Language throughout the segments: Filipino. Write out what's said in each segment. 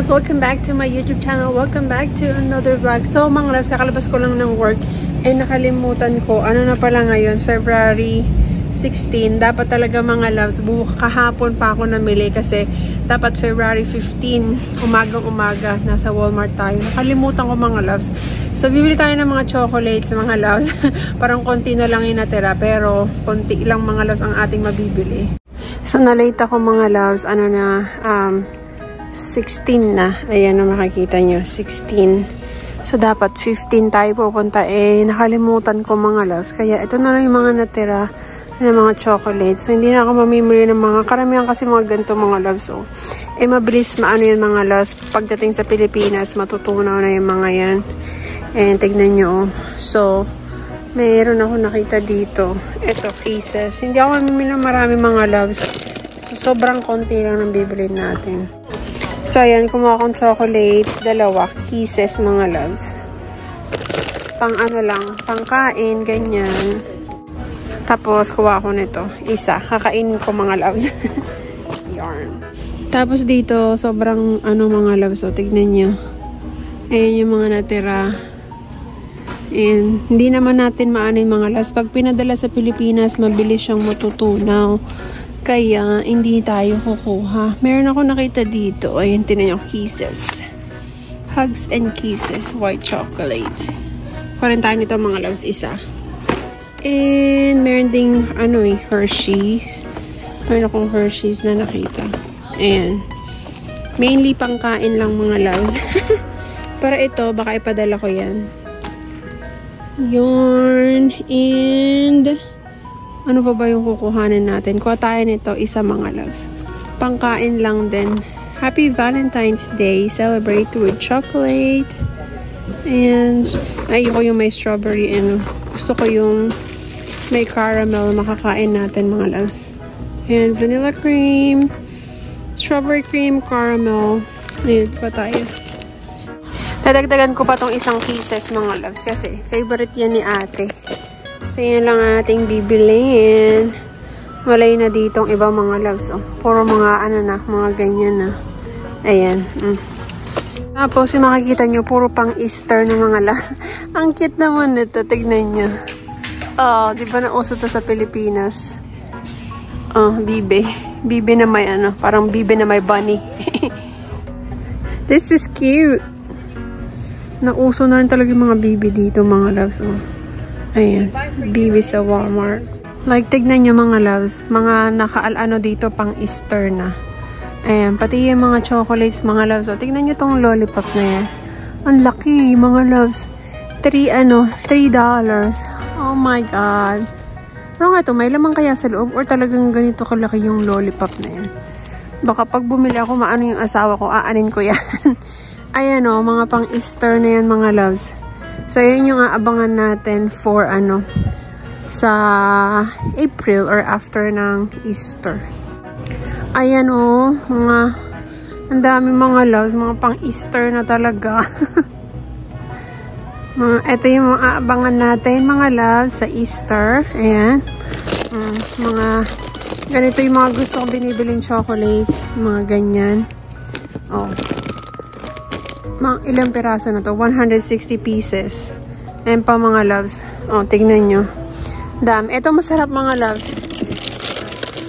loves, welcome back to my YouTube channel. Welcome back to another vlog. So mga loves, kakalabas ko lang ng work. Nakalimutan ko, ano na pala ngayon, February 16. Dapat talaga mga loves, kahapon pa ako namili kasi dapat February 15, umagang-umaga, nasa Walmart tayo. Nakalimutan ko mga loves. So bibili tayo ng mga chocolates mga loves. Parang konti na lang yung natira, pero konti lang mga loves ang ating mabibili. So nalate ako mga loves, 16 na. Ayan na makikita nyo, 16. So, dapat 15 tayo pupunta. Nakalimutan ko mga loves. Kaya, ito na lang yung mga natira ng mga chocolates. So, hindi na ako mamimili ng mga, karamihan kasi mga ganito mga loves. So, mabilis maano yan mga loves. Pagdating sa Pilipinas, matutunaw na yung mga yan. Tignan nyo. So, mayroon ako nakita dito. Ito, cases. Hindi ako mamimili ng marami mga loves. So, sobrang konti lang ng bibili natin. So, ayan, kumuha akong chocolate, 2 pieces, mga loves. Pang ano lang, pang kain, ganyan. Tapos, kuha ako nito, isa. Kakainin ko, mga loves. Yarn. Tapos dito, sobrang, mga loves, so, tignan nyo. Ayan yung mga natira. And, hindi naman natin maano yung mga loves. Pag pinadala sa Pilipinas, mabilis siyang matutunaw. Kaya, hindi tayo kukuha. Meron ako nakita dito. Ayun, tinan yung kisses. Hugs and Kisses. White chocolate. Kuha tayo nito mga loves, isa. And, meron ding, Hershey's. Meron akong Hershey's na nakita. Ayan. Mainly pangkain lang mga loves. Para ito, baka ipadala ko yan. Yarn. And, ano pa ba yung kukuhanin natin? Kuha tayo nito, isa mga loves. Pangkain lang din. Happy Valentine's Day. Celebrate with chocolate. And, ayoko yung may strawberry. Gusto ko yung may caramel. Makakain natin mga loves. And, vanilla cream. Strawberry cream, caramel. Ayan pa tayo. Dadagdagan ko pa tong isang pieces mga loves. Kasi, favorite yan ni ate. So, yun lang ating bibiliin. Walay na ditong ibang mga loves. Oh. Puro mga mga ganyan na. Ayan. Tapos, yung makikita nyo, puro pang Easter na mga loves. Ang cute naman nito. Tignan nyo. Oh, di ba nauso to sa Pilipinas? Oh, bibe. Bibe na may parang bibe na may bunny. This is cute. Nauso na rin talaga yung mga bibe dito mga loves. Oh. Ayan, bibi sa Walmart. Like, tignan nyo mga loves. Mga dito pang Easter na. Ayan, pati yung mga chocolates mga loves. O, tignan nyo tong lollipop na yan. Ang laki mga loves. $3. Oh my God. Ano nga ito? May lamang kaya sa loob? Or talagang ganito kalaki yung lollipop na yan? Baka pag bumili ako, maano yung asawa ko, aanin ko yan. Ayan o, mga pang Easter na yan mga loves. So, yun yung aabangan natin for sa April or after ng Easter. Ayan ang dami mga loves, mga pang-Easter na talaga. Ito yung mga aabangan natin mga loves sa Easter. Ayan. Ganito yung mga gusto kong binibiling chocolates. Mga ganyan. Oh. Ilang piraso na to? 160 pieces. Ayan pa mga loves. Oh, tignan nyo. Dami. Ito masarap mga loves.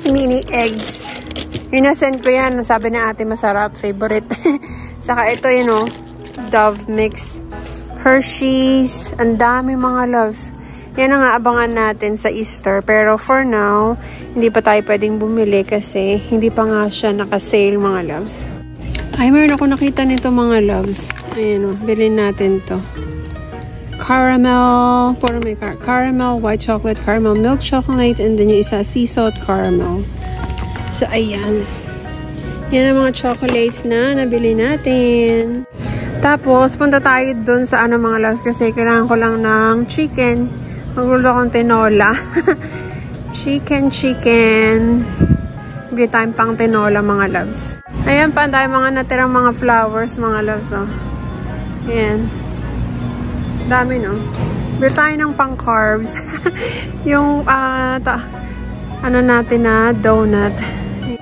Mini eggs. Yung nasend ko yan. Sabi na ate masarap. Favorite. Saka ito yun Dove mix. Hershey's. Ang dami mga loves. Yan ang aabangan natin sa Easter. Pero for now, hindi pa tayo pwedeng bumili kasi hindi pa nga siya naka-sale mga loves. Ay, meron ako nakita nito mga loves. Ayan bilhin natin to. Caramel, puro may caramel, white chocolate, caramel, milk chocolate, and then yung isa, sea salt caramel. So, ayan. Yan ang mga chocolates na nabili natin. Tapos, punta tayo dun sa mga loves kasi kailangan ko lang ng chicken. Magluto akong tinola. Chicken. Bili tayong pang tinola mga loves. Ayan pa, tayo mga natirang mga flowers, mga loves, Ayan. Dami, no? Bili tayo ng pang-carbs. Yung, natin na donut.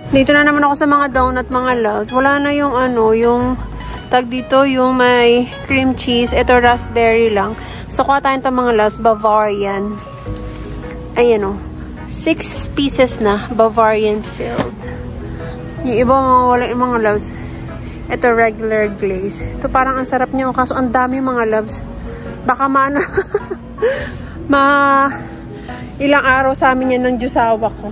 Dito na naman ako sa mga donut, mga loves. Wala na yung, yung Tag dito yung may cream cheese. Ito raspberry lang. So, kuha tayo ito mga loves. Bavarian. Ayan o. 6 pieces na. Bavarian filled. Yung iba wala yung mga loves. Ito regular glaze. Ito parang ang sarap niya. Kaso ang dami mga loves. Baka maano. Ilang araw sa amin yan ng jusawa ko.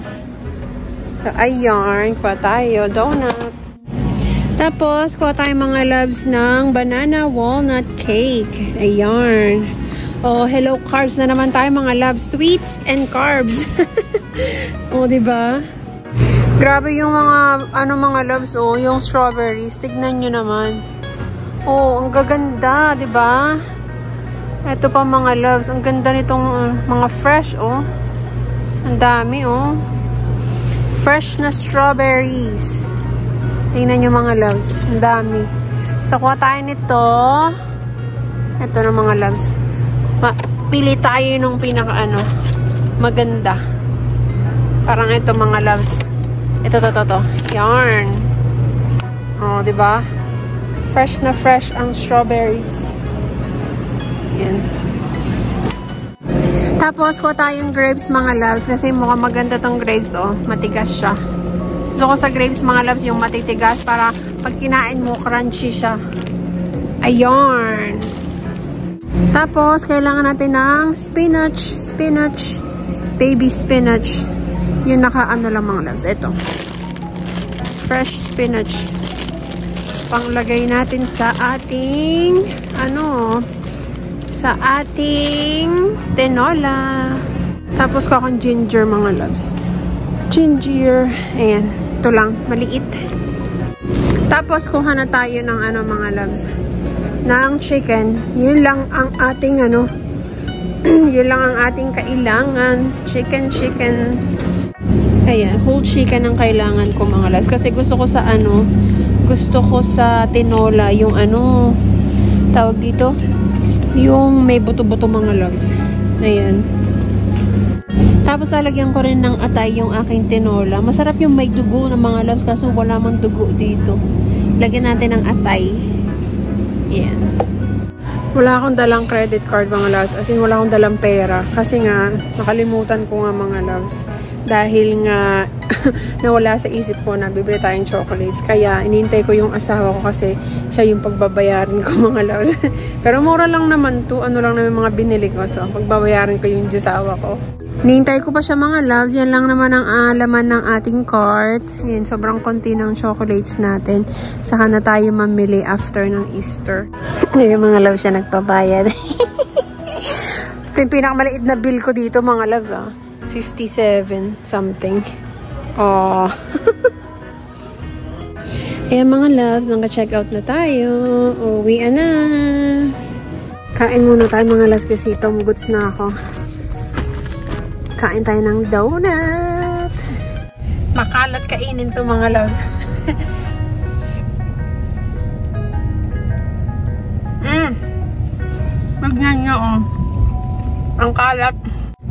So, ayan. Kuha tayo. Donut. Tapos, kuha tayo mga loves ng banana walnut cake. Ayan. Oh, hello carbs na naman tayo mga loves. Sweets and carbs. Oh, diba? Grabe yung mga, mga loves, oh. Yung strawberries. Tignan nyo naman. Oh, ang gaganda, diba? Ito pa mga loves. Ang ganda nitong mga fresh, oh. Ang dami, oh. Fresh na strawberries. Tingnan nyo mga loves. Ang dami. So, kuha tayo nito. Ito na mga loves. Pili tayo nung pinaka maganda. Parang ito mga loves. Ito, to. Yarn. Oh, diba? Fresh na fresh ang strawberries. Yan. Tapos, kuha tayong grapes mga loves. Kasi mukhang maganda tong grapes, oh. Matigas siya. Gusto ko sa grapes mga loves yung matitigas para pag kinain mo, crunchy siya. Ayun. Tapos, kailangan natin ng spinach. Baby spinach. Yung naka-ano lang mga loves. Ito. Fresh spinach. Panglagay natin sa ating sa ating tinola. Tapos, kakang ginger mga loves. Ginger. Ayan. Ito lang. Maliit. Tapos, kuha na tayo ng mga loves. Ng chicken. Yun lang ang ating yun lang ang ating kailangan. Chicken. Ayan. Whole chicken ang kailangan ko mga loves. Kasi gusto ko sa tinola yung tawag dito? Yung may buto-buto mga loves. Ayan. Tapos lalagyan ko rin ng atay yung aking tinola. Masarap yung may dugo ng mga loves kaso wala mang dugo dito. Lagyan natin ng atay. Yan. Wala akong dalang credit card mga loves. As in, wala akong dalang pera. Kasi nga, nakalimutan ko nga mga loves. Dahil nga, nawala sa isip ko na bibili tayong chocolates. Kaya, inintay ko yung asawa ko kasi siya yung pagbabayaran ko mga loves. Pero mura lang naman to. Ano lang naman mga binili ko. So, pagbabayaran ko yung asawa ko. Nihintay ko pa siya mga loves. Yan lang naman ang laman ng ating cart. Yan, sobrang konti ng chocolates natin. Saka na tayo mamili after ng Easter. Yung mga loves siya nagpabayad. Ito yung pinakamaliit na bill ko dito mga loves. 57 something. Oh. Ayan mga loves, naka-check out na tayo. Uwi na. Kain muna tayo mga loves kasi tumugots na ako. Kain tayo ng donut. Makalat kainin to mga loves. Magnan nyo ang kalat.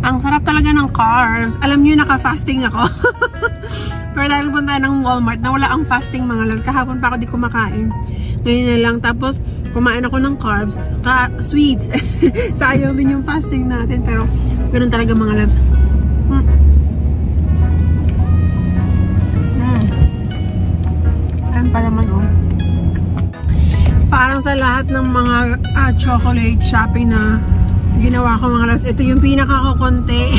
Ang sarap talaga ng carbs. Alam nyo, naka-fasting ako. Pero dahil punta ng Walmart, nawala ang fasting mga loves. Kahapon pa ako di kumakain. Ngayon na lang. Tapos, kumain ako ng carbs. Sweets. Sayang din yung fasting natin. Pero, ganoon talaga mga loves. Ayan pa naman Parang sa lahat ng mga chocolate shopping na ginawa ko mga loves, ito yung pinaka-konti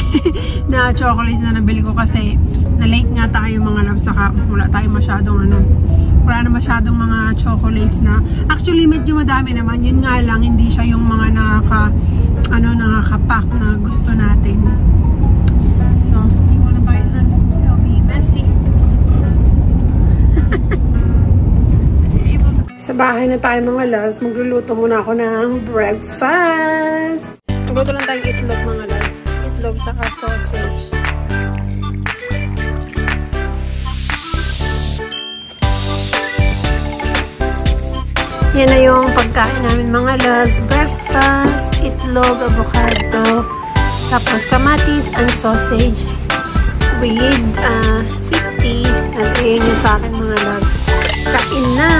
na chocolates na nabili ko kasi na-late nga tayo mga loves, saka wala tayong masyadong wala na masyadong mga chocolates na actually medyo madami naman, yun nga lang hindi siya yung mga nakaka-pack na gusto natin. So, you wanna buy it, honey? It'll be messy. Sa bahay na tayo mga loves, magluluto muna ako ng breakfast. Magluto lang tayong itlog mga loves. Itlog saka sausage. Yan na yung pagkain namin mga loves. Breakfast, itlog, avocado, tapos kamatis and sausage with sweet tea. At yun yung sa akin mga loves. Kain na!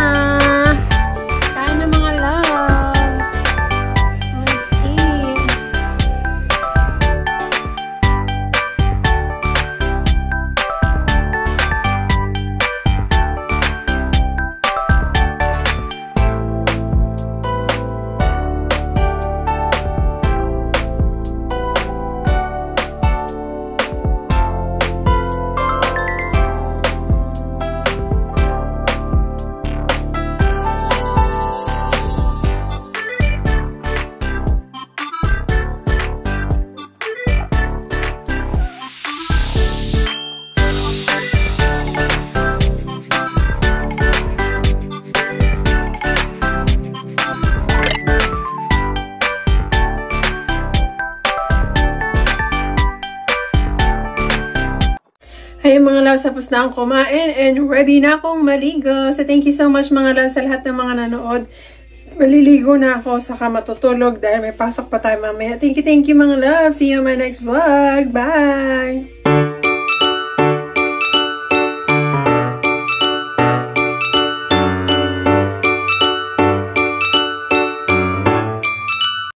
Hey mga loves, tapos na akong kumain and ready na akong maligo. So thank you so much mga loves sa lahat ng mga nanood. Maliligo na ako, saka matutulog dahil may pasok pa tayo mamaya. Thank you mga loves. See you on my next vlog. Bye!